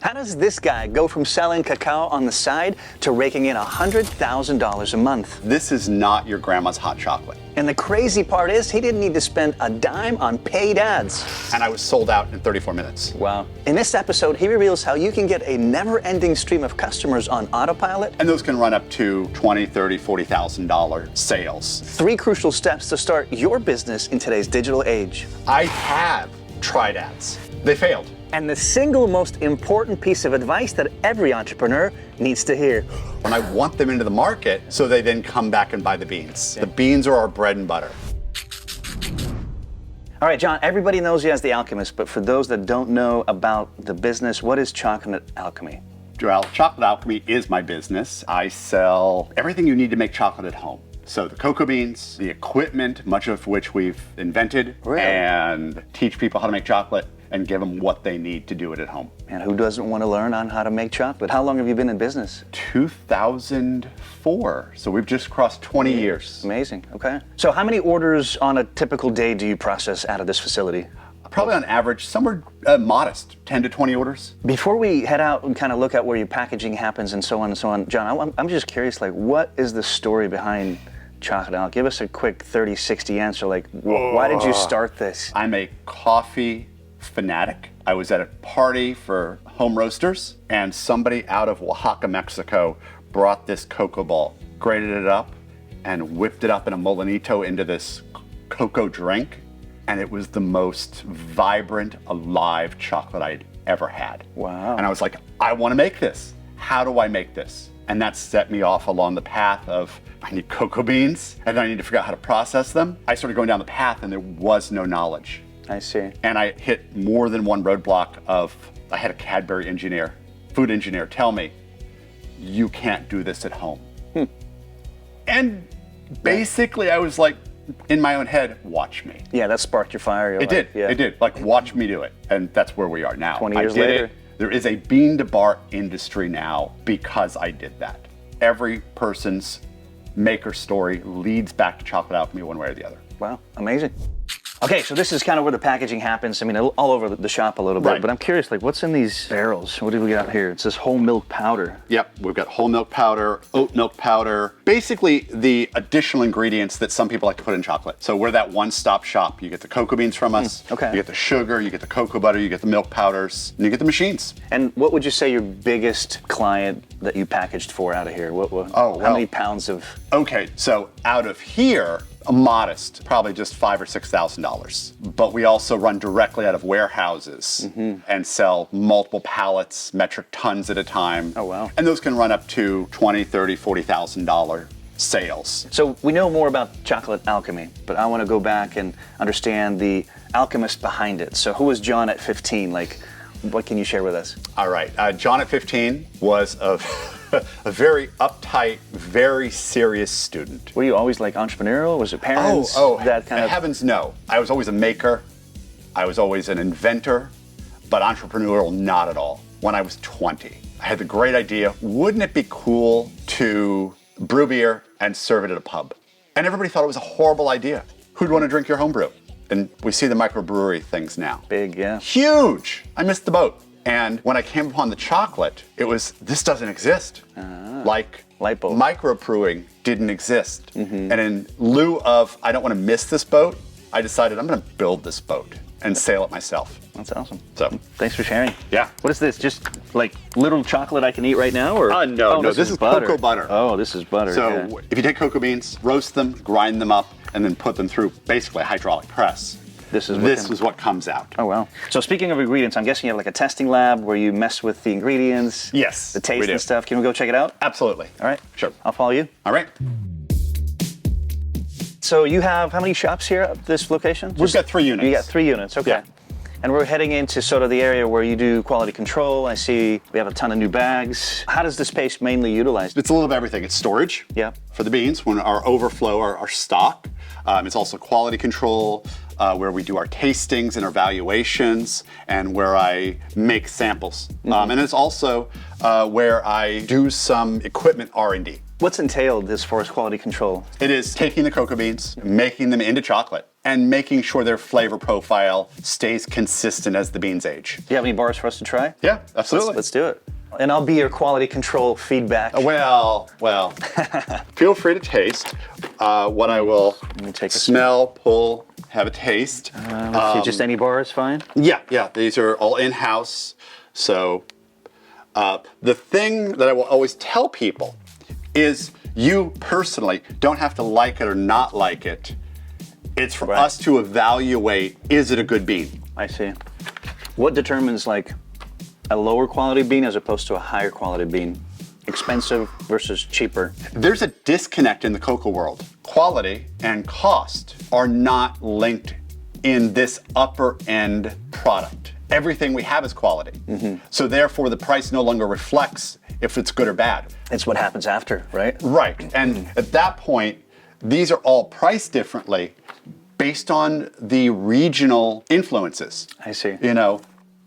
How does this guy go from selling cacao on the side to raking in $100,000 a month? This is not your grandma's hot chocolate. And the crazy part is he didn't need to spend a dime on paid ads. And I was sold out in 34 minutes. Wow. In this episode, he reveals how you can get a never-ending stream of customers on Autopilot. And those can run up to $20,000, $30,000, $40,000 sales. 3 crucial steps to start your business in today's digital age. I have tried ads. They failed. And the single most important piece of advice that every entrepreneur needs to hear. When I want them into the market, so they then come back and buy the beans. The beans are our bread and butter. All right, John, everybody knows you as the Alchemist, but for those that don't know about the business, what is Chocolate Alchemy? Well, Chocolate Alchemy is my business. I sell everything you need to make chocolate at home. So the cocoa beans, the equipment, much of which we've invented, and teach people how to make chocolate and give them what they need to do it at home. And who doesn't want to learn on how to make chocolate? How long have you been in business? 2004. So we've just crossed 20 years. Amazing, okay. So how many orders on a typical day do you process out of this facility? Probably on average, somewhere modest, 10 to 20 orders. Before we head out and kind of look at where your packaging happens and so on and so on, John, I'm just curious, like, what is the story behind Chocolate Alchemy? Give us a quick 30-60 answer, like, why did you start this? I'm a coffee fanatic. I was at a party for home roasters, and somebody out of Oaxaca, Mexico, brought this cocoa ball, grated it up, and whipped it up in a molinito into this cocoa drink, and it was the most vibrant, alive chocolate I'd ever had. Wow. And I was like, I want to make this. How do I make this? And that set me off along the path of, I need cocoa beans, and then I need to figure out how to process them. I started going down the path, and there was no knowledge. I see. And I hit more than one roadblock of, I had a Cadbury engineer, food engineer, tell me, you can't do this at home. And basically I was like, in my own head, watch me. Yeah, that sparked your fire. It did, like watch me do it. And that's where we are now. 20 years later. There is a bean to bar industry now because I did that. Every person's maker story leads back to Chocolate Alchemy one way or the other. Wow, amazing. Okay, so this is kind of where the packaging happens. I mean, all over the shop a little bit, but I'm curious, like, what's in these barrels? What do we got here? It says whole milk powder. Yep, we've got whole milk powder, oat milk powder, basically the additional ingredients that some people like to put in chocolate. So we're that one-stop shop. You get the cocoa beans from us, you get the sugar, you get the cocoa butter, you get the milk powders, and you get the machines. And what would you say your biggest client that you packaged for out of here? How many pounds of? Okay, so out of here, a modest, probably just $5,000 or $6,000. But we also run directly out of warehouses and sell multiple pallets, metric tons at a time. Oh, wow. And those can run up to $20,000, $30,000, $40,000 sales. So we know more about Chocolate Alchemy, but I want to go back and understand the alchemist behind it. So who was John at 15? Like, what can you share with us? All right, John at 15 was a very uptight, very serious student. Were you always like entrepreneurial? Was it parents? That kind of? Heavens no. I was always a maker. I was always an inventor, but entrepreneurial, not at all. When I was 20, I had the great idea, wouldn't it be cool to brew beer and serve it at a pub? And everybody thought it was a horrible idea. Who'd want to drink your homebrew? And we see the microbrewery things now. Big, yeah. Huge. I missed the boat. And when I came upon the chocolate, it was, this doesn't exist. Like light bulb. Micro-brewing didn't exist. And in lieu of, I don't want to miss this boat, I decided I'm going to build this boat and sail it myself. That's awesome. So thanks for sharing. Yeah. What is this? Just like little chocolate I can eat right now? Or? No, this is butter. Cocoa butter. Oh, this is butter. So if you take cocoa beans, roast them, grind them up, and then put them through basically a hydraulic press. This is what comes out. Oh, wow. So speaking of ingredients, I'm guessing you have like a testing lab where you mess with the ingredients. Yes, the taste and stuff. Can we go check it out? Absolutely. All right. Sure. I'll follow you. All right. So you have how many shops here at this location? We've got 3 units. You got 3 units, okay. Yeah. And we're heading into sort of the area where you do quality control. I see we have a ton of new bags. How does the space mainly utilized? It's a little of everything. It's storage for the beans when our overflow, our stock. It's also quality control, where we do our tastings and our valuations, and where I make samples. And it's also where I do some equipment R&D. What's entailed as far as quality control? It is taking the cocoa beans, making them into chocolate, and making sure their flavor profile stays consistent as the beans age. Do you have any bars for us to try? Yeah, absolutely. Let's do it. And I'll be your quality control feedback. Well, feel free to taste. What I will take a smell, pull, have a taste. Let's see, just any bar is fine? Yeah, these are all in-house. So the thing that I will always tell people is you personally don't have to like it or not like it. It's for us to evaluate, is it a good bean? I see. What determines like a lower quality bean as opposed to a higher quality bean? Expensive versus cheaper? There's a disconnect in the cocoa world. Quality and cost are not linked in this upper end product. Everything we have is quality. So therefore the price no longer reflects if it's good or bad. It's what happens after, right? Right, and at that point, these are all priced differently based on the regional influences. I see. You know,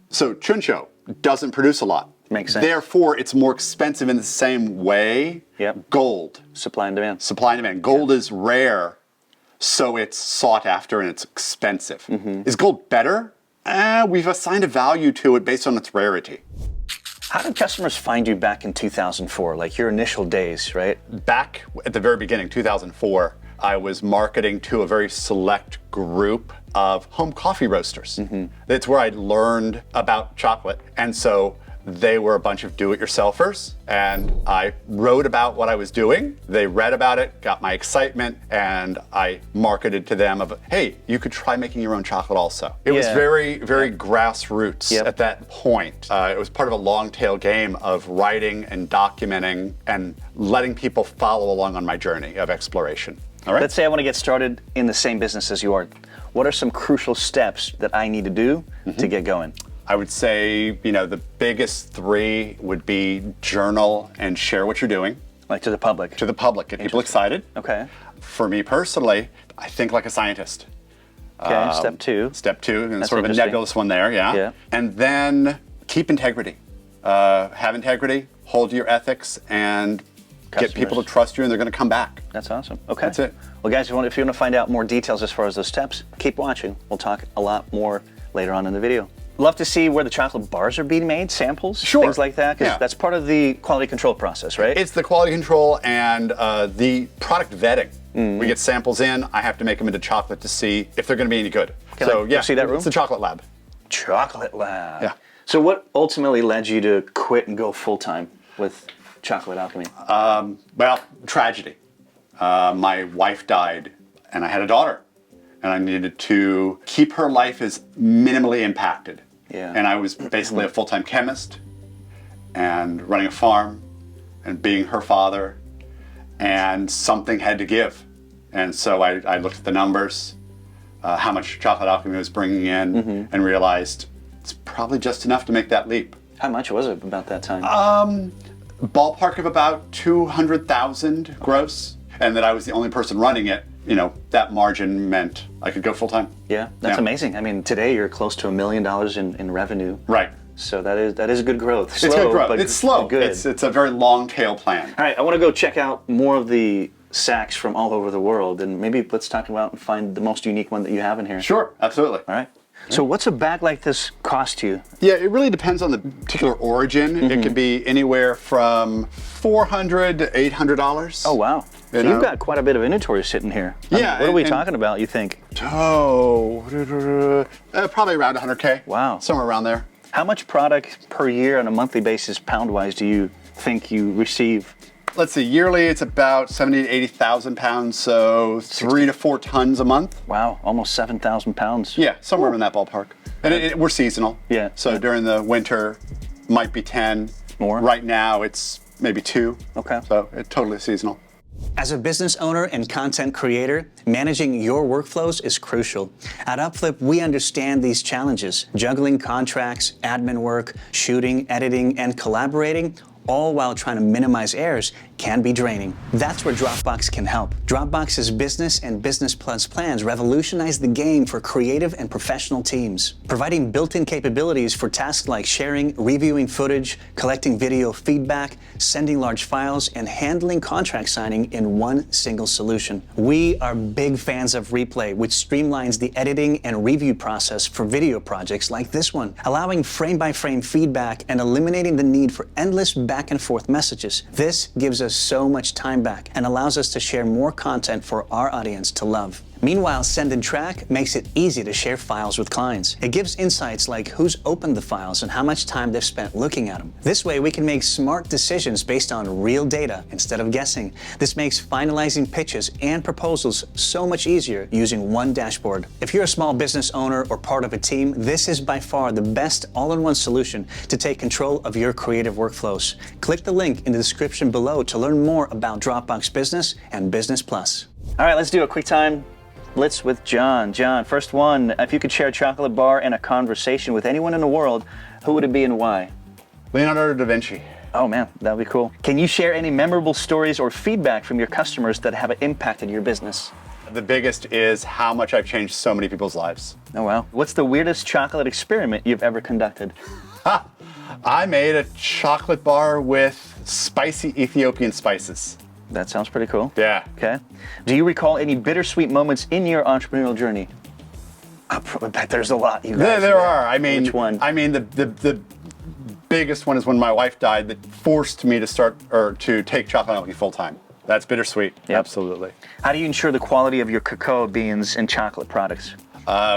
so Chuncho doesn't produce a lot. Makes sense. Therefore, it's more expensive in the same way. Yep. Gold. Supply and demand. Supply and demand. Gold is rare, so it's sought after and it's expensive. Is gold better? We've assigned a value to it based on its rarity. How did customers find you back in 2004, like your initial days, right? Back at the very beginning, 2004, I was marketing to a very select group of home coffee roasters. That's where I learned about chocolate. And so they were a bunch of do-it-yourselfers, and I wrote about what I was doing. They read about it, got my excitement, and I marketed to them of, hey, you could try making your own chocolate also. It was very, very grassroots at that point. It was part of a long tail game of writing and documenting and letting people follow along on my journey of exploration. All right? Let's say I want to get started in the same business as you are. What are some crucial steps that I need to do to get going? I would say, you know, the biggest three would be journal and share what you're doing. Like to the public? To the public, get people excited. Okay. For me personally, I think like a scientist. Okay, step two. Step two, and That's sort of a nebulous one there, Yeah. And then keep integrity. Have integrity, hold to your ethics, and get people to trust you, and they're going to come back. That's awesome. Okay. That's it. Well, guys, if you want to find out more details as far as those steps, keep watching. We'll talk a lot more later on in the video. Love to see where the chocolate bars are being made, samples, things like that, because that's part of the quality control process, right? It's the quality control and the product vetting. We get samples in, I have to make them into chocolate to see if they're going to be any good. Can I go see that room? It's the chocolate lab. Chocolate lab. Yeah. So what ultimately led you to quit and go full-time with Chocolate Alchemy? Well, tragedy. My wife died, and I had a daughter, and I needed to keep her life as minimally impacted. Yeah. And I was basically a full-time chemist, and running a farm, and being her father, and something had to give. And so I looked at the numbers, how much Chocolate Alchemy was bringing in, and realized it's probably just enough to make that leap. How much was it about that time? Ballpark of about 200,000 gross, and that I was the only person running it. You know, that margin meant I could go full time. Yeah, that's amazing. I mean, today you're close to $1 million in revenue. Right. So that is good growth. Slow, it's good growth. It's slow. Good. It's a very long tail plan. All right, I want to go check out more of the sacks from all over the world, and maybe let's talk about and find the most unique one that you have in here. Sure, absolutely. All right. So what's a bag like this cost you? Yeah, it really depends on the particular origin. It could be anywhere from $400 to $800. Oh, wow. So you've got quite a bit of inventory sitting here. Yeah. What are we talking about, you think? Oh, probably around 100K. Wow. Somewhere around there. How much product per year on a monthly basis, pound-wise, do you think you receive? Let's see, yearly it's about 70 to 80,000 pounds, so 3 to 4 tons a month. Wow, almost 7,000 pounds. Yeah, somewhere in that ballpark. And we're seasonal. Yeah. So during the winter, might be 10. More? Right now, it's maybe 2. Okay. So it's totally seasonal. As a business owner and content creator, managing your workflows is crucial. At Upflip, we understand these challenges. Juggling contracts, admin work, shooting, editing, and collaborating, all while trying to minimize errors, can be draining. That's where Dropbox can help. Dropbox's Business and Business Plus plans revolutionize the game for creative and professional teams, providing built-in capabilities for tasks like sharing, reviewing footage, collecting video feedback, sending large files, and handling contract signing in in one single solution. We are big fans of Replay, which streamlines the editing and review process for video projects like this one, allowing frame-by-frame feedback and eliminating the need for endless back and forth messages. This gives us so much time back and allows us to share more content for our audience to love. Meanwhile, Send and Track makes it easy to share files with clients. It gives insights like who's opened the files and how much time they've spent looking at them. This way, we can make smart decisions based on real data instead of guessing. This makes finalizing pitches and proposals so much easier using one dashboard. If you're a small business owner or part of a team, this is by far the best all-in-one solution to take control of your creative workflows. Click the link in the description below to learn more about Dropbox Business and Business Plus. All right, let's do a quick time blitz with John. John, first one, if you could share a chocolate bar and a conversation with anyone in the world, who would it be and why? Leonardo da Vinci. Oh man, that would be cool. Can you share any memorable stories or feedback from your customers that have impacted your business? The biggest is how much I've changed so many people's lives. Oh wow. What's the weirdest chocolate experiment you've ever conducted? I made a chocolate bar with spicy Ethiopian spices. That sounds pretty cool. Yeah. Okay. Do you recall any bittersweet moments in your entrepreneurial journey? I bet there's a lot. You guys. There are. I mean, which one? I mean, the biggest one is when my wife died. That forced me to take Chocolate Alchemy full time. That's bittersweet. Yep. Absolutely. How do you ensure the quality of your cacao beans and chocolate products?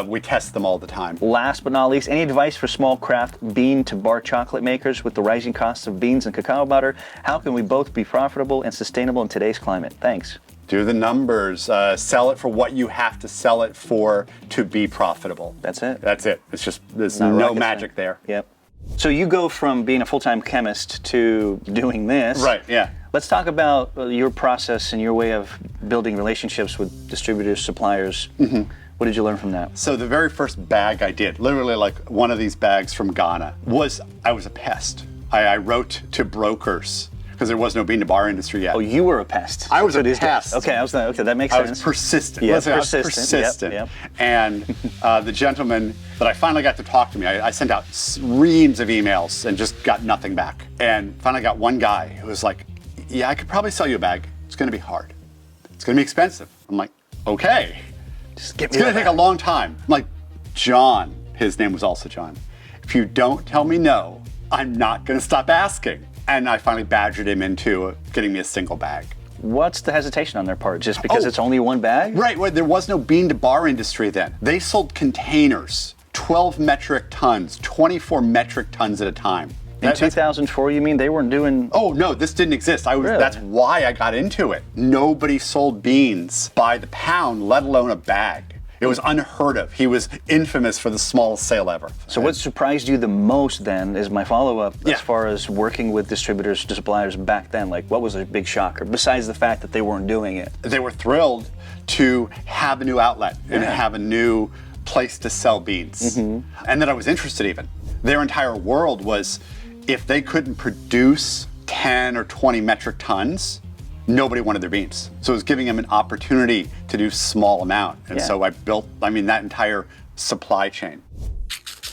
We test them all the time. Last but not least, any advice for small craft bean to bar chocolate makers with the rising costs of beans and cacao butter? How can we both be profitable and sustainable in today's climate? Thanks. Do the numbers. Sell it for what you have to sell it for to be profitable. That's it. That's it. It's just, there's Not no rocket magic science. there. Yep. So you go from being a full-time chemist to doing this. Right, yeah. Let's talk about your process and your way of building relationships with distributors, suppliers. Mm-hmm. What did you learn from that? So the very first bag I did, literally like one of these bags from Ghana, I was a pest. I wrote to brokers because there was no bean to bar industry yet. Oh, you were a pest. I was a pest. Okay, okay, that makes sense. I was persistent. Yeah, Listen, persistent. I was persistent. Yep. And the gentleman that I finally got to talk to me, I sent out reams of emails and just got nothing back. And finally got one guy who was like, yeah, I could probably sell you a bag. It's going to be hard. It's going to be expensive. I'm like, okay. Just get me It's going to take a long time. I'm like, John, his name was also John. If you don't tell me no, I'm not going to stop asking. And I finally badgered him into getting me a single bag. What's the hesitation on their part? Just because it's only one bag? Right, well, there was no bean to bar industry then. They sold containers, 12 metric tons, 24 metric tons at a time. In 2004, you mean they weren't doing... Oh, no, this didn't exist. Really? That's why I got into it. Nobody sold beans by the pound, let alone a bag. It was unheard of. He was infamous for the smallest sale ever. So what surprised you the most then is my follow-up Yeah. as far as working with distributors, suppliers back then. Like, what was a big shocker, besides the fact that they weren't doing it? They were thrilled to have a new outlet and have a new place to sell beans. Mm-hmm. And that I was interested even. Their entire world was, if they couldn't produce 10 or 20 metric tons, nobody wanted their beans. So it was giving them an opportunity to do small amount. And so I built, that entire supply chain.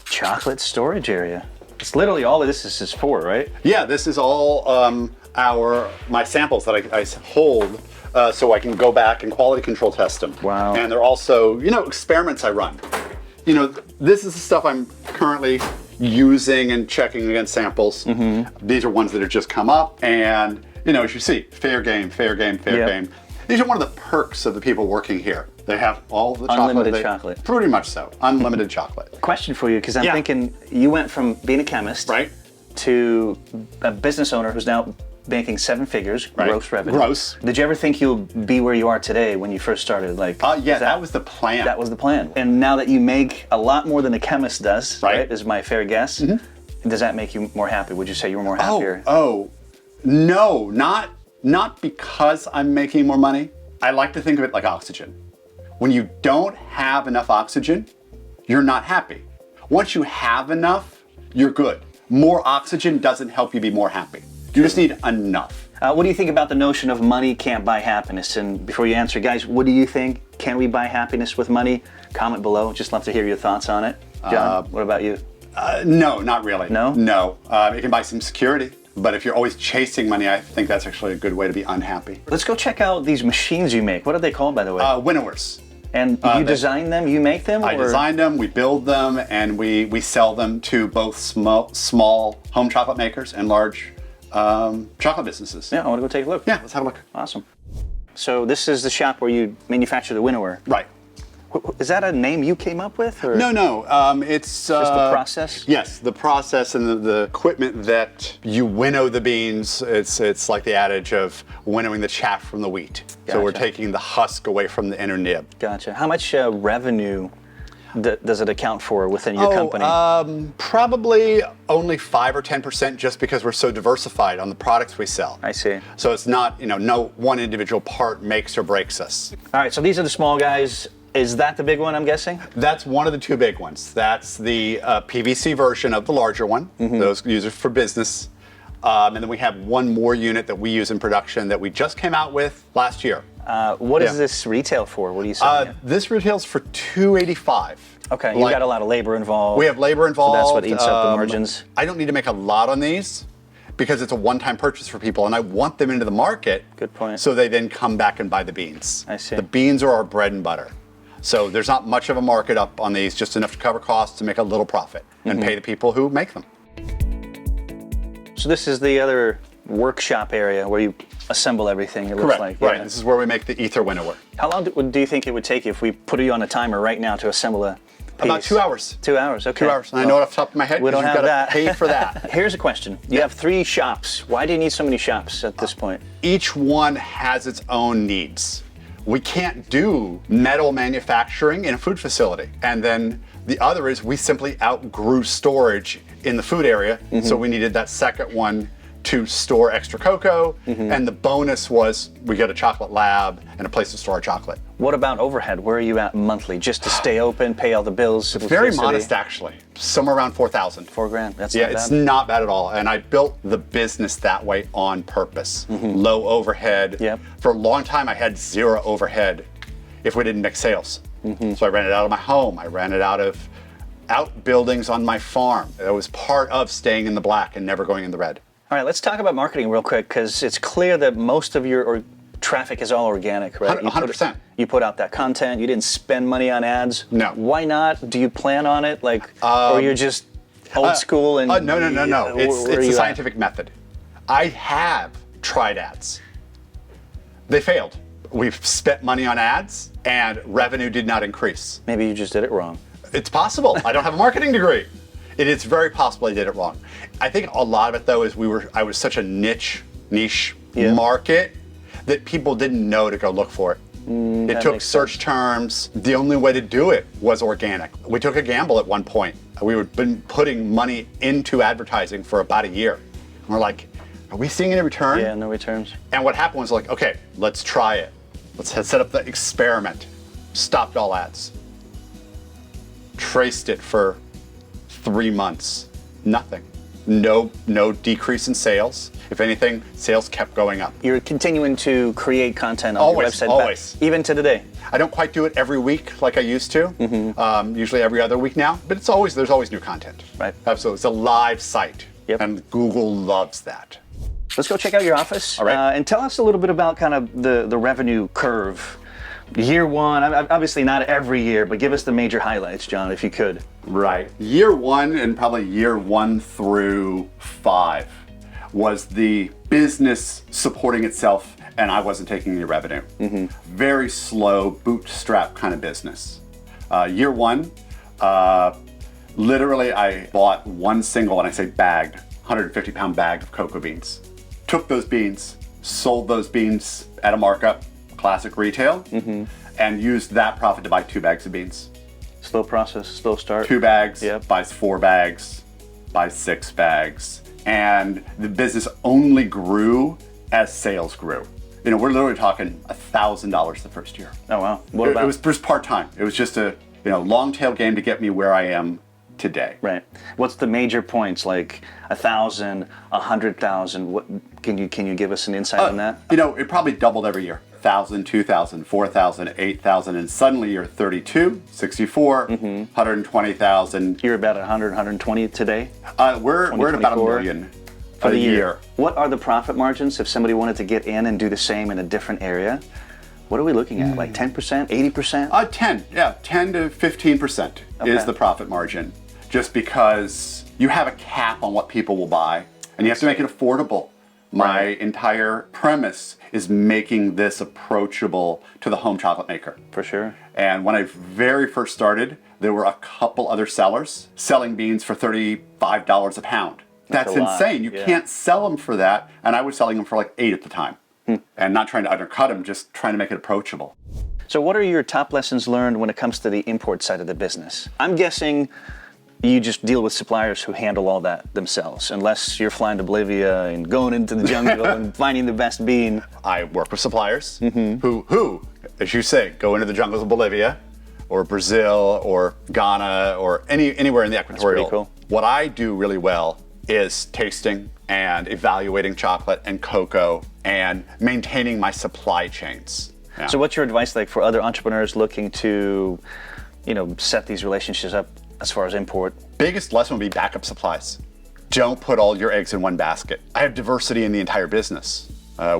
Chocolate storage area. It's literally all of this is for, right? Yeah, this is all my samples that I hold so I can go back and quality control test them. Wow. And they're also, experiments I run. This is the stuff I'm currently using and checking against samples. Mm-hmm. These are ones that have just come up, and as you see, fair game, fair game, fair game. These are one of the perks of the people working here. They have all the chocolate. Unlimited chocolate. Pretty much so. Unlimited chocolate. Question for you, because I'm thinking you went from being a chemist to a business owner who's now making 7 figures, gross revenue. Gross. Did you ever think you'll be where you are today when you first started? That was the plan. That was the plan. And now that you make a lot more than a chemist does, right, is my fair guess, does that make you more happy? Would you say you were more happier? No, not because I'm making more money. I like to think of it like oxygen. When you don't have enough oxygen, you're not happy. Once you have enough, you're good. More oxygen doesn't help you be more happy. You just need enough. What do you think about the notion of money can't buy happiness? And before you answer, guys, what do you think? Can we buy happiness with money? Comment below. Just love to hear your thoughts on it. John, what about you? No, not really. No? No. It can buy some security. But if you're always chasing money, I think that's actually a good way to be unhappy. Let's go check out these machines you make. What are they called, by the way? Winnowers. And you design them, you make them? I design them, we build them, and we sell them to both small home chocolate makers and large chocolate businesses. Yeah, I want to go take a look. Yeah, let's have a look. Awesome. So this is the shop where you manufacture the Winnower. Right. Is that a name you came up with? Or? No. It's just the process? Yes, the process and the equipment that you winnow the beans. It's like the adage of winnowing the chaff from the wheat. Gotcha. So we're taking the husk away from the inner nib. Gotcha. How much revenue does it account for within your company? Probably only 5 or 10%, just because we're so diversified on the products we sell. I see. So it's not, no one individual part makes or breaks us. All right, so these are the small guys. Is that the big one, I'm guessing? That's one of the two big ones. That's the PVC version of the larger one. Those used for business. And then we have one more unit that we use in production that we just came out with last year. What is this retail for? What are you selling? This retails for $285. Okay, you've got a lot of labor involved. We have labor involved. So that's what eats up the margins. I don't need to make a lot on these because it's a one-time purchase for people, and I want them into the market. Good point. So they then come back and buy the beans. I see. The beans are our bread and butter. So there's not much of a market up on these, just enough to cover costs to make a little profit and pay the people who make them. So this is the other workshop area where you assemble everything, it looks like. Right. This is where we make the ether winnower. How long do you think it would take if we put you on a timer right now to assemble a piece? About 2 hours. 2 hours, okay. 2 hours. And I know it off the top of my head. We don't you've have got that. to pay for that. Here's a question. You have 3 shops. Why do you need so many shops at this point? Each one has its own needs. We can't do metal manufacturing in a food facility. And then the other is we simply outgrew storage in the food area. So we needed that second one to store extra cocoa. And the bonus was we got a chocolate lab and a place to store our chocolate. What about overhead? Where are you at monthly? Just to stay open, pay all the bills? Very modest, actually. Somewhere around 4,000. $4,000. That's yeah, not bad. it's not bad at all. And I built the business that way on purpose. Low overhead. Yep. For a long time, I had 0 overhead if we didn't make sales. So I ran it out of my home. I ran it out of outbuildings on my farm. It was part of staying in the black and never going in the red. All right, let's talk about marketing real quick, because it's clear that most of your traffic is all organic, right? 100%. You put out that content. You didn't spend money on ads. No. Why not? Do you plan on it, or you're just old school and? No. It's a scientific method. I have tried ads. They failed. We've spent money on ads, and revenue did not increase. Maybe you just did it wrong. It's possible. I don't have a marketing degree. It is very possible I did it wrong. I think a lot of it, though, is I was such a niche market that people didn't know to go look for it. It took search terms. The only way to do it was organic. We took a gamble at one point. We had been putting money into advertising for about a year. And we're like, are we seeing any return? Yeah, no returns. And what happened was like, okay, let's try it. Let's set up the experiment. Stopped all ads. Traced it for 3 months. Nothing. No decrease in sales. If anything, sales kept going up. You're continuing to create content on your website. Always. Even to today. I don't quite do it every week like I used to. Usually every other week now. But there's always new content. Right. Absolutely. It's a live site. Yep. And Google loves that. Let's go check out your office. All right. And tell us a little bit about kind of the revenue curve. Year one, obviously not every year, but give us the major highlights, John, if you could. Right. Year 1 and probably year 1 through 5 was the business supporting itself, and I wasn't taking any revenue. Very slow, bootstrap kind of business. Year 1, literally I bought one single, and I say bag, 150-pound bag of cocoa beans. Took those beans, sold those beans at a markup, classic retail, and used that profit to buy 2 bags of beans. Slow process, slow start. 2 bags, Yep. buys 4 bags, buys 6 bags. And the business only grew as sales grew. You know, we're literally talking $1,000 the first year. Oh, wow. It was just part-time. It was just a long tail game to get me where I am today. Right. What's the major points, like 1,000, 100,000? What can you give us an insight on that? It probably doubled every year. 1,000, 2,000, 4,000, 8,000, and suddenly you're 32, 64, 120,000. You're about 100, 120 today? We're at about 1 million For the year. What are the profit margins if somebody wanted to get in and do the same in a different area? What are we looking at? Like 10%, 80%? 10 to 15% is the profit margin. Just because you have a cap on what people will buy, and you have to make it affordable. My entire premise is making this approachable to the home chocolate maker. For sure. And when I very first started, there were a couple other sellers selling beans for $35 a pound. That's insane. You can't sell them for that. And I was selling them for like $8 at the time. And not trying to undercut them, just trying to make it approachable. So what are your top lessons learned when it comes to the import side of the business? I'm guessing you just deal with suppliers who handle all that themselves, unless you're flying to Bolivia and going into the jungle and finding the best bean. I work with suppliers who, as you say, go into the jungles of Bolivia or Brazil or Ghana or anywhere in the equatorial. That's pretty cool. What I do really well is tasting and evaluating chocolate and cocoa and maintaining my supply chains. Yeah. So what's your advice like for other entrepreneurs looking to, set these relationships up as far as import? Biggest lesson would be backup supplies. Don't put all your eggs in one basket. I have diversity in the entire business.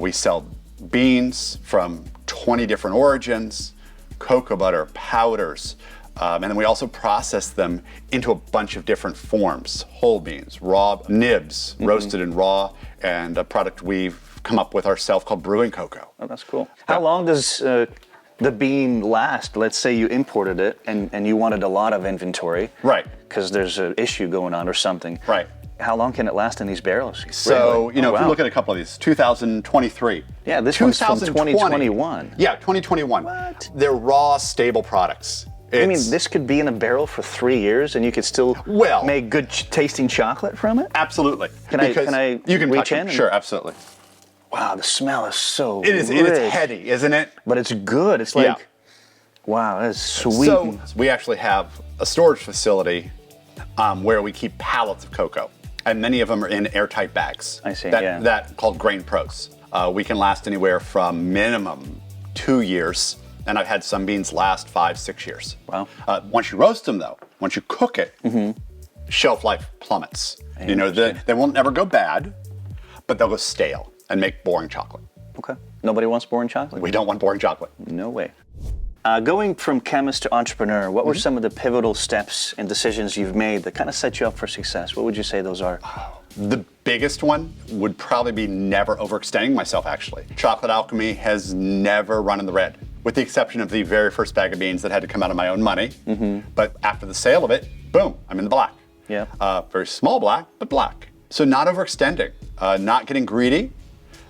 We sell beans from 20 different origins, cocoa butter, powders, and then we also process them into a bunch of different forms. Whole beans, raw nibs, roasted and raw, and a product we've come up with ourselves called Brewing cocoa. Oh, that's cool. How long does the bean last? Let's say you imported it and you wanted a lot of inventory. Right. Because there's an issue going on or something. Right. How long can it last in these barrels? So, if you look at a couple of these, 2023. Yeah, this one's from 2021. Yeah, 2021. What? They're raw, stable products. I mean, this could be in a barrel for 3 years and you could still make good tasting chocolate from it? Absolutely. Can I you can reach touch in? it. Sure, absolutely. Wow, the smell is so It rich. is heady, isn't it? But it's good. It's like, wow, that's sweet. So we actually have a storage facility where we keep pallets of cocoa. And many of them are in airtight bags. I see, That called Grain Pros. We can last anywhere from minimum 2 years, and I've had some beans last 5-6 years. Wow. Once you roast them, though, once you cook it, shelf life plummets. They won't never go bad, but they'll go stale and make boring chocolate. Okay. Nobody wants boring chocolate? We don't want boring chocolate. No way. Going from chemist to entrepreneur, what were some of the pivotal steps and decisions you've made that kind of set you up for success? What would you say those are? The biggest one would probably be never overextending myself, actually. Chocolate Alchemy has never run in the red, with the exception of the very first bag of beans that had to come out of my own money. But after the sale of it, boom, I'm in the black. Yeah. Very small black, but black. So not overextending, not getting greedy,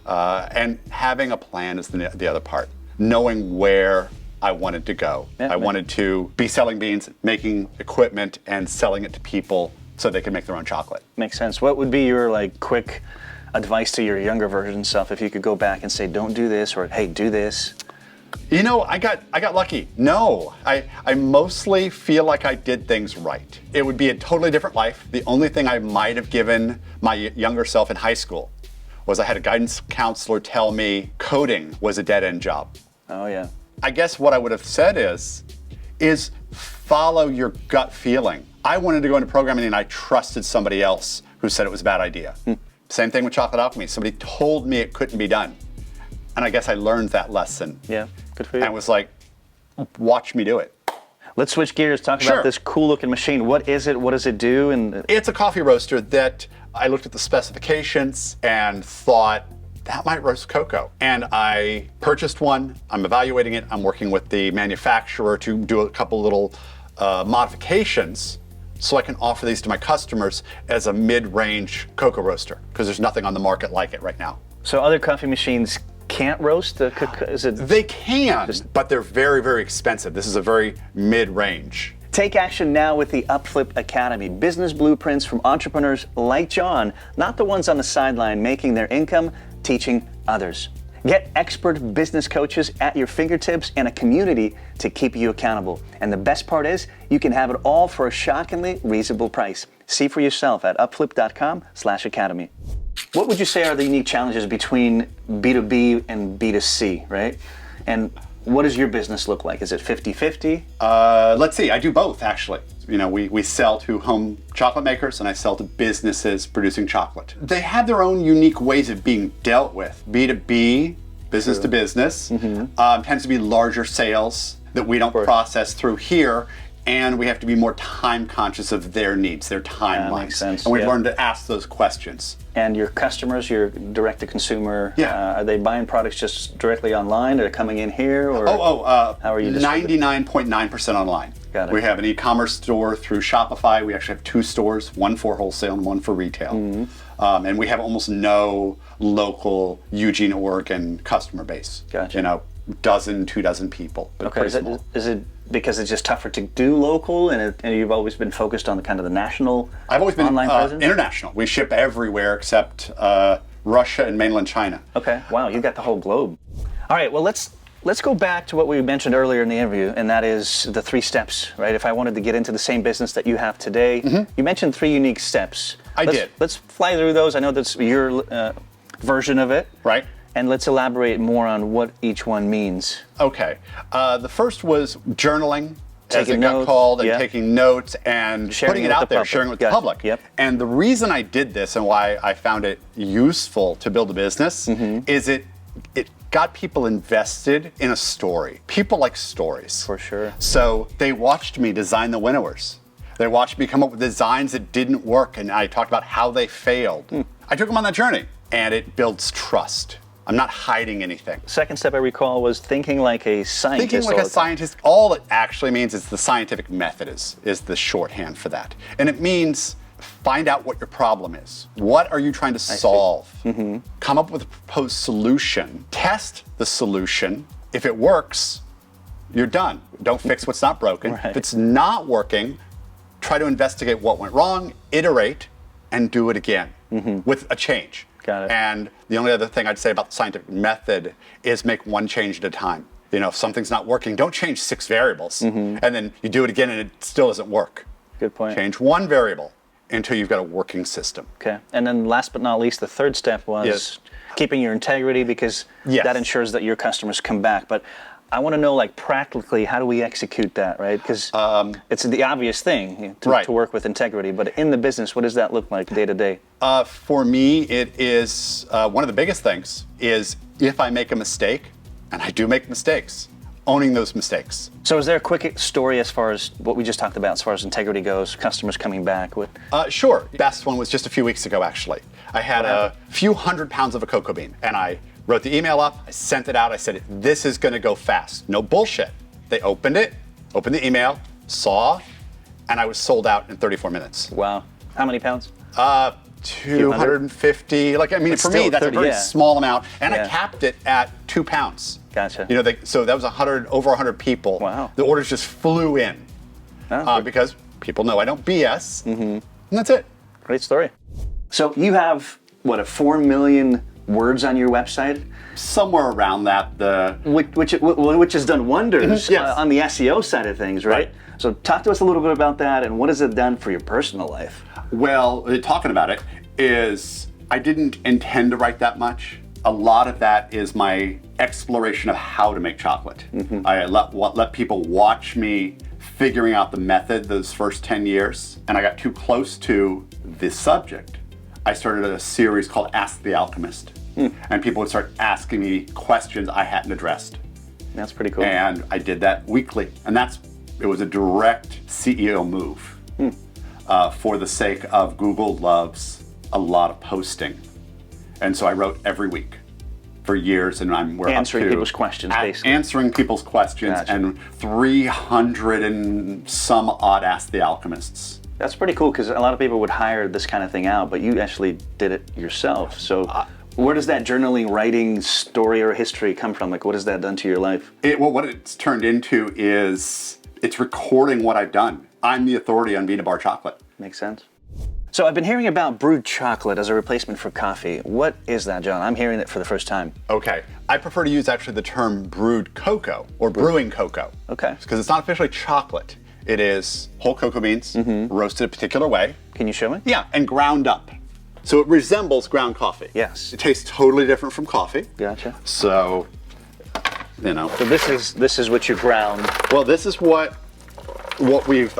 and having a plan is the other part. Knowing where I wanted to go. I wanted to be selling beans, making equipment, and selling it to people so they could make their own chocolate. Makes sense. What would be your quick advice to your younger version self if you could go back and say, don't do this, or hey, do this? I got lucky. No, I mostly feel like I did things right. It would be a totally different life. The only thing I might have given my younger self in high school was I had a guidance counselor tell me coding was a dead-end job. Oh, yeah. I guess what I would have said is follow your gut feeling. I wanted to go into programming and I trusted somebody else who said it was a bad idea. Same thing with Chocolate Alchemy. Somebody told me it couldn't be done. And I guess I learned that lesson. Yeah, good for you. And it was like, watch me do it. Let's switch gears, talk about this cool looking machine. What is it? What does it do? And it's a coffee roaster that I looked at the specifications and thought, that might roast cocoa. And I purchased one, I'm evaluating it, I'm working with the manufacturer to do a couple little modifications so I can offer these to my customers as a mid-range cocoa roaster, because there's nothing on the market like it right now. So other coffee machines can't roast the cocoa? They can, but they're very, very expensive. This is a very mid-range. Take action now with the Upflip Academy. Business blueprints from entrepreneurs like John, not the ones on the sideline making their income, teaching others. Get expert business coaches at your fingertips and a community to keep you accountable. And the best part is, you can have it all for a shockingly reasonable price. See for yourself at upflip.com/academy. What would you say are the unique challenges between B2B and B2C, right? And what does your business look like? Is it 50-50? Let's see, I do both actually. You know, we sell to home chocolate makers and I sell to businesses producing chocolate. They have their own unique ways of being dealt with. B2B, business to business, tends to be larger sales that we don't process through here. And we have to be more time conscious of their needs, their timelines. Makes sense. And we've learned to ask those questions. And your customers, your direct to consumer, are they buying products just directly online? Or coming in here? Or how are you distributing? 99.9% online. Got it. We have an e-commerce store through Shopify. We actually have 2 stores, one for wholesale and one for retail. And we have almost no local Eugene, Oregon customer base. Gotcha. You know, 2 dozen people. But Okay, is it because it's just tougher to do local, and you've always been focused on the kind of the national I've always been online presence? international. We ship everywhere except Russia and mainland China. Okay, wow, you got the whole globe. All right, well, let's go back to what we mentioned earlier in the interview, and that is the 3 steps, right? If I wanted to get into the same business that you have today, you mentioned 3 unique steps. I did. Let's fly through those. I know that's your version of it. Right. And let's elaborate more on what each one means. Okay. The first was journaling, as Taking it got notes, called, and taking notes and Sharing putting it it with out the there, public. sharing it with the Gotcha. public. Yep. And the reason I did this and why I found it useful to build a business is it got people invested in a story. People like stories. For sure. So they watched me design the Winnowers. They watched me come up with designs that didn't work, and I talked about how they failed. I took them on that journey, and it builds trust. I'm not hiding anything. Second step I recall was thinking like a scientist. Thinking like a scientist, all it actually means is the scientific method is the shorthand for that. And it means find out what your problem is. What are you trying to solve? Come up with a proposed solution. Test the solution. If it works, you're done. Don't fix what's not broken. Right. If it's not working, try to investigate what went wrong, iterate, and do it again with a change. Got it. And the only other thing I'd say about the scientific method is make one change at a time. You know, if something's not working, don't change 6 variables. And then you do it again and it still doesn't work. Good point. Change one variable until you've got a working system. Okay. And then last but not least, the third step was keeping your integrity, because that ensures that your customers come back. But I want to know, like, practically, how do we execute that, right? Because it's the obvious thing to work with integrity, but in the business, what does that look like day to day? For me, it is one of the biggest things is if I make a mistake, and I do make mistakes, owning those mistakes. So is there a quick story as far as what we just talked about, as far as integrity goes, customers coming back? Sure. Best one was just a few weeks ago, actually. I had a few 100 pounds of a cocoa bean, and I wrote the email up, I sent it out, I said, this is gonna go fast, no bullshit. They opened the email, saw, and I was sold out in 34 minutes. Wow. How many pounds? 250, like, I mean, for me, that's 30, a very small amount, and I capped it at 2 pounds. Gotcha. You know, so that was over 100 people. Wow. The orders just flew in because people know I don't BS, and that's it. Great story. So you have, what, 4 million words on your website? Somewhere around that. Which has done wonders Yes. on the SEO side of things, right? So talk to us a little bit about that, and what has it done for your personal life? Well, talking about it is, I didn't intend to write that much. A lot of that is my exploration of how to make chocolate. I let people watch me figuring out the method those first 10 years, and I got too close to the subject. I started a series called Ask the Alchemist, and people would start asking me questions I hadn't addressed. That's pretty cool. And I did that weekly, and it was a direct CEO move. For the sake of Google loves a lot of posting. And so I wrote every week for years, and we're answering up to people's questions, basically. Answering people's questions, and 300 and some odd Ask the Alchemists. That's pretty cool, because a lot of people would hire this kind of thing out, but you actually did it yourself. So where does that journaling, writing, story, or history come from? Like, what has that done to your life? What it's turned into is it's recording what I've done. I'm the authority on Vita Bar chocolate. Makes sense. So I've been hearing about brewed chocolate as a replacement for coffee. What is that, John? I'm hearing it for the first time. Okay. I prefer to use actually the term brewed cocoa or brewing cocoa. Okay. Because it's not officially chocolate. It is whole cocoa beans, roasted a particular way. Can you show me? Yeah, and ground up. So it resembles ground coffee. Yes. It tastes totally different from coffee. Gotcha. So you know. So this is what you ground. Well, this is what we've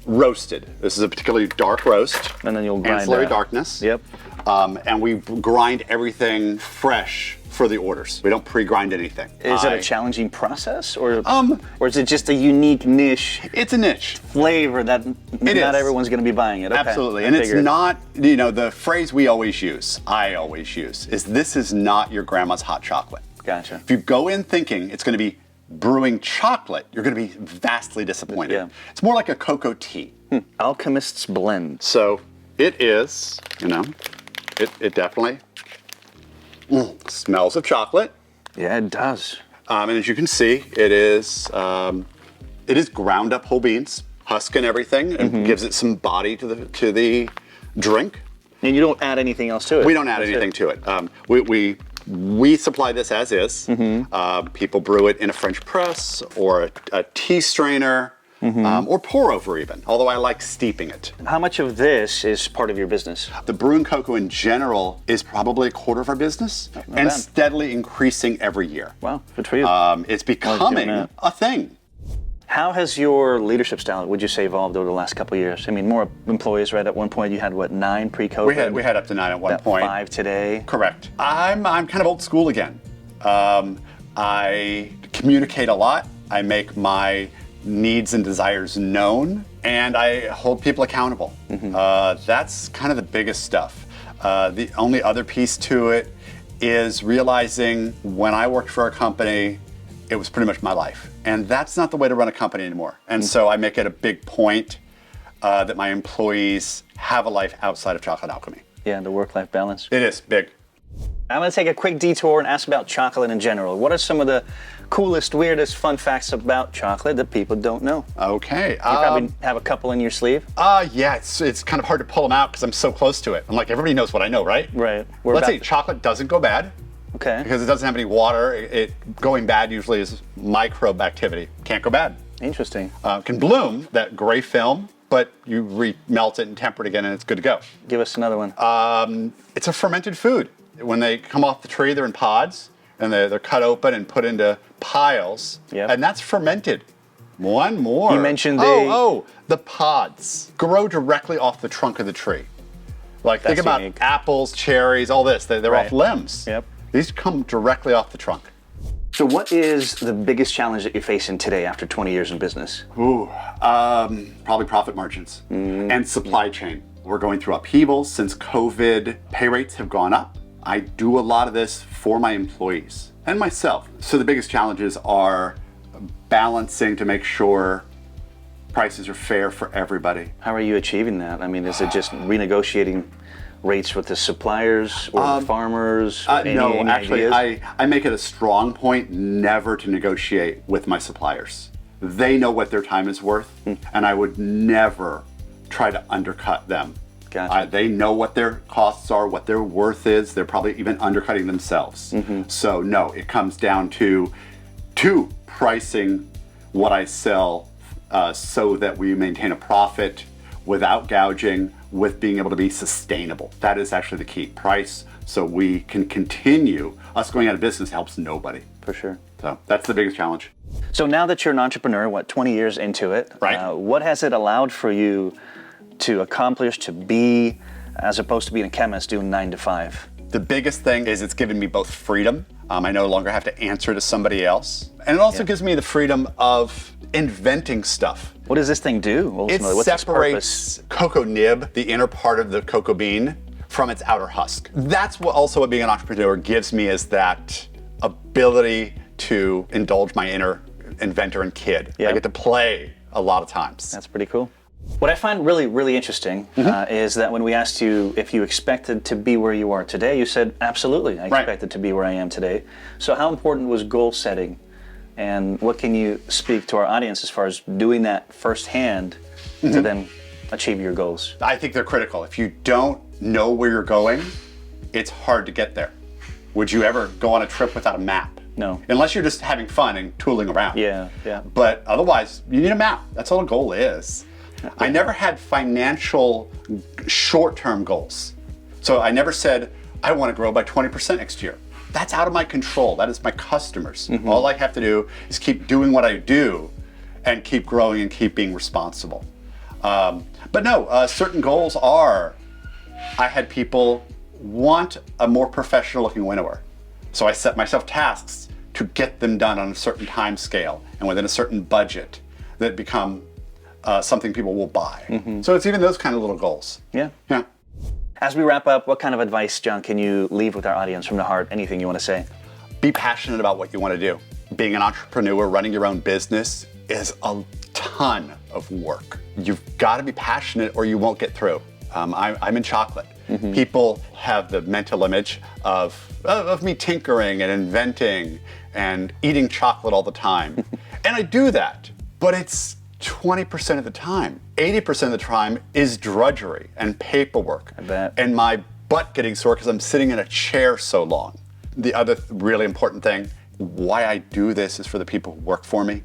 roasted. This is a particularly dark roast. And then you'll grind ancillary that. darkness. Yep. And we grind everything fresh for the orders. We don't pre-grind anything. Is it a challenging process, or is it just a unique niche It's a niche. flavor that not is. everyone's going to be buying it? Okay. Absolutely. I And it's figured. not, you know, the phrase I always use, is this is not your grandma's hot chocolate. Gotcha. If you go in thinking it's going to be brewing chocolate, you're going to be vastly disappointed. Yeah. It's more like a cocoa tea. Alchemist's blend. So it is, you know, it definitely smells of chocolate. Yeah, it does. And as you can see, it is ground up whole beans, husk and everything, and gives it some body to the drink. And you don't add anything else to it. We don't add anything to it. We supply this as is. People brew it in a French press or a tea strainer. Or pour over even, although I like steeping it. How much of this is part of your business? The brewing cocoa in general is probably a quarter of our business and bad. steadily increasing every year. Wow, good for you. It's becoming that. a thing. How has your leadership style, would you say, evolved over the last couple of years? I mean, more employees, right? At one point you had, what, 9 pre-COVID? We had up to 9 at one About point. 5 today. Correct. I'm kind of old school again. I communicate a lot. I make my needs and desires known, and I hold people accountable. That's kind of the biggest stuff. The only other piece to it is realizing when I worked for a company, it was pretty much my life. And that's not the way to run a company anymore. And so I make it a big point that my employees have a life outside of Chocolate Alchemy. Yeah, the work-life balance. It is big. I'm going to take a quick detour and ask about chocolate in general. What are some of the coolest, weirdest, fun facts about chocolate that people don't know? Okay. You probably have a couple in your sleeve. Yeah, it's kind of hard to pull them out because I'm so close to it. I'm like, everybody knows what I know, right? Right. Let's say chocolate doesn't go bad Okay. because it doesn't have any water. It going bad usually is microbe activity. Can't go bad. Interesting. Can bloom, that gray film, but you melt it and temper it again and it's good to go. Give us another one. It's a fermented food. When they come off the tree, they're in pods and they're cut open and put into piles. Yep. And that's fermented. One more. You mentioned the pods grow directly off the trunk of the tree. Like think That's about unique. apples, cherries, all this. They're Right. off limbs. Yep. These come directly off the trunk. So what is the biggest challenge that you're facing today after 20 years in business? Probably profit margins and supply chain. We're going through upheavals since COVID. Pay rates have gone up. I do a lot of this for my employees and myself. So the biggest challenges are balancing to make sure prices are fair for everybody. How are you achieving that? I mean, is it just renegotiating rates with the suppliers or the farmers? Or No, any actually, ideas? I make it a strong point never to negotiate with my suppliers. They know what their time is worth, and I would never try to undercut them. Gotcha. They know what their costs are, what their worth is. They're probably even undercutting themselves. So no, it comes down to pricing what I sell so that we maintain a profit without gouging, with being able to be sustainable. That is actually the key. Price, so we can continue. Us going out of business helps nobody. For sure. So that's the biggest challenge. So now that you're an entrepreneur, 20 years into it, Right. What has it allowed for you to accomplish, to be, as opposed to being a chemist doing 9 to 5? The biggest thing is it's given me both freedom. I no longer have to answer to somebody else. And it also gives me the freedom of inventing stuff. What does this thing do, It ultimately? What's its purpose? separates cocoa nib, the inner part of the cocoa bean, from its outer husk. That's what being an entrepreneur gives me, is that ability to indulge my inner inventor and kid. Yeah. I get to play a lot of times. That's pretty cool. What I find really, really interesting is that when we asked you if you expected to be where you are today, you said, absolutely, I Right. expected to be where I am today. So how important was goal setting? And what can you speak to our audience as far as doing that firsthand to then achieve your goals? I think they're critical. If you don't know where you're going, it's hard to get there. Would you ever go on a trip without a map? No. Unless you're just having fun and tooling around. Yeah. But otherwise, you need a map. That's all a goal is. I never had financial short-term goals. So I never said, I want to grow by 20% next year. that's out of my control. That is my customers. All I have to do is keep doing what I do and keep growing and keep being responsible. But no, certain goals are, I had people want a more professional looking winnower. So I set myself tasks to get them done on a certain time scale and within a certain budget that become something people will buy. So it's even those kind of little goals. Yeah. Yeah. As we wrap up, what kind of advice, John, can you leave with our audience from the heart? Anything you want to say? Be passionate about what you want to do. Being an entrepreneur, running your own business is a ton of work. You've got to be passionate or you won't get through. I'm in chocolate. People have the mental image of me tinkering and inventing and eating chocolate all the time. And I do that, but it's 20% of the time. 80% of the time is drudgery and paperwork. I bet. And my butt getting sore because I'm sitting in a chair so long. The other really important thing, why I do this is for the people who work for me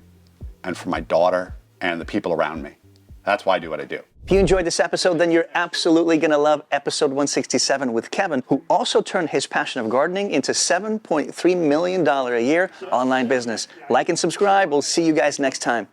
and for my daughter and the people around me. That's why I do what I do. If you enjoyed this episode, then you're absolutely going to love episode 167 with Kevin, who also turned his passion of gardening into $7.3 million a year online business. Like and subscribe. We'll see you guys next time.